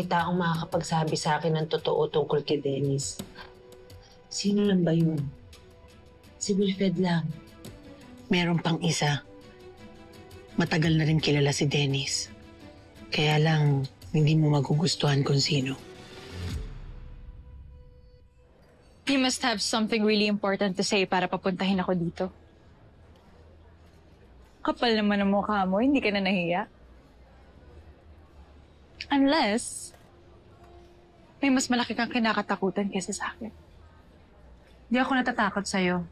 may taong makakapagsabi sa akin ng totoo tungkol kay Dennis. Sino lang ba yun? Si Wilfred lang. Meron pang isa. Matagal na rin kilala si Dennis. Kaya lang, hindi mo magugustuhan kung sino. You must have something really important to say para papuntahin ako dito. Kapal naman ang mukha mo, hindi ka na nahiya. Unless, may mas malaki kang kinakatakutan kaysa sa akin. Hindi ako natatakot sa'yo.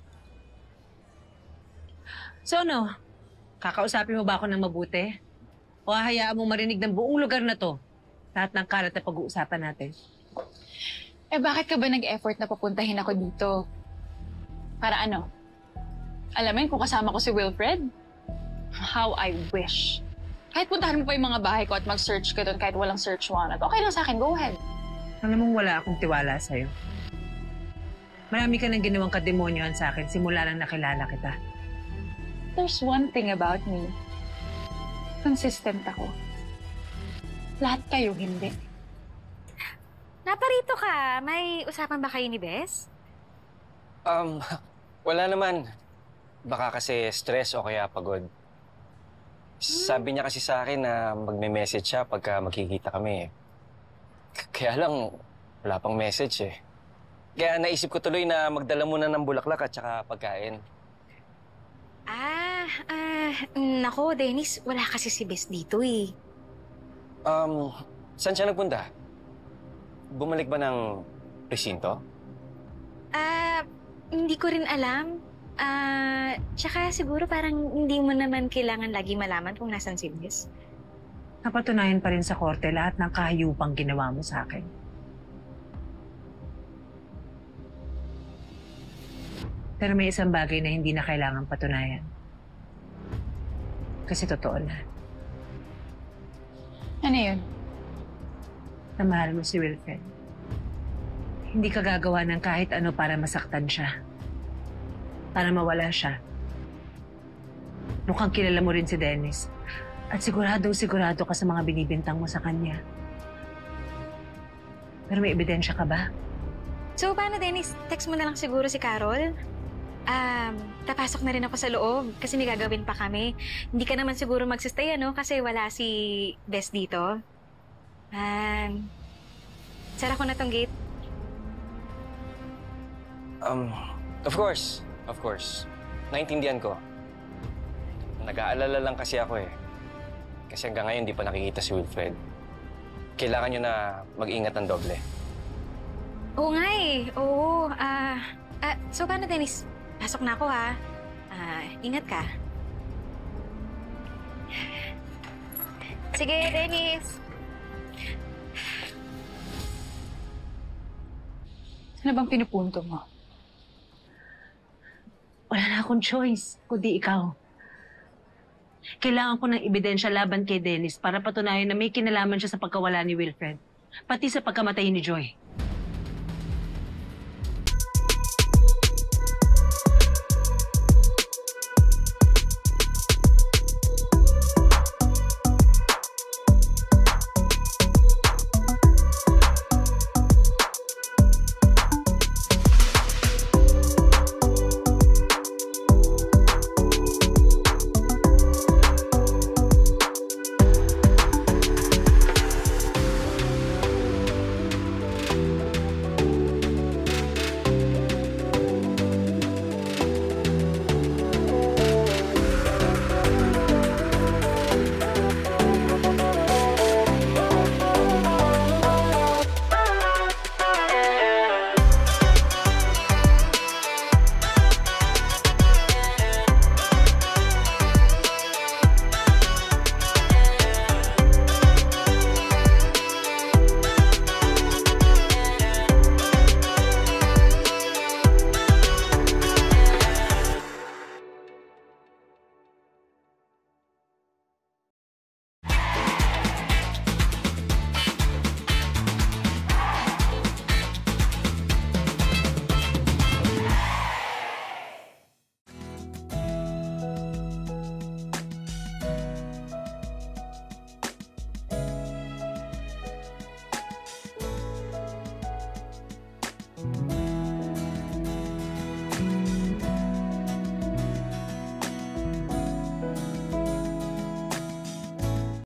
So ano, kakausapin mo ba ako ng mabuti? O hahayaan mo marinig ng buong lugar na to? Lahat ng kalat na pag-uusapan natin. Eh bakit ka ba nag-effort na papuntahin ako dito? Para ano? Alamin kung kasama ko si Wilfred? How I wish. Kahit puntahan mo pa yung mga bahay ko at mag-search ka doon kahit walang search warrant. Okay lang sa akin, go ahead. Alam mong wala akong tiwala sa'yo. Marami ka nang ginawang kademonyohan sa akin simula nang nakilala kita. There's one thing about me. Consistent ako. Lahat kayo hindi. Naparito ka. May usapan ba kayo ni Bes? Wala naman. Baka kasi stress o kaya pagod. Sabi niya kasi sa akin na magme-message siya pagka magkikita kami. Kaya lang, wala pang message eh. Kaya naisip ko tuloy na magdala muna ng bulaklak at saka pagkain. Nako, Dennis, wala kasi si Bes dito eh. Saan siya nagpunta? Bumalik ba ng presinto? Hindi ko rin alam. Tsaka siguro parang hindi mo naman kailangan lagi malaman kung nasan si Bes. Napatunayan pa rin sa korte lahat ng kahayupang ginawa mo sa akin. Pero may isang bagay na hindi na kailangang patunayan. Kasi totoo na. Ano yun? Na mahal mo si Wilfred. Hindi ka gagawa ng kahit ano para masaktan siya. Para mawala siya. Mukhang kilala mo rin si Dennis. At sigurado ka sa mga binibintang mo sa kanya. Pero may ebidensya ka ba? So, paano, Dennis? Text mo na lang siguro si Carol? Tapasok na rin ako sa loob kasi may gagawin pa kami. Hindi ka naman siguro magsistay, ano? Kasi wala si Bes dito. Sara ko na tong gate. Of course. Of course. Naintindihan ko. Nag-aalala lang kasi ako eh. Kasi hanggang ngayon, di pa nakikita si Wilfred. Kailangan nyo na mag-ingat ng doble. Oo nga eh. Oo. So paano, Dennis? Pasok na ako, ha? Ingat ka. Sige, Dennis. Ano bang pinupunto mo? Wala na akong choice, kundi ikaw. Kailangan ko ng ebidensya laban kay Dennis para patunayan na may kinalaman siya sa pagkawala ni Wilfred. Pati sa pagkamatay ni Joy.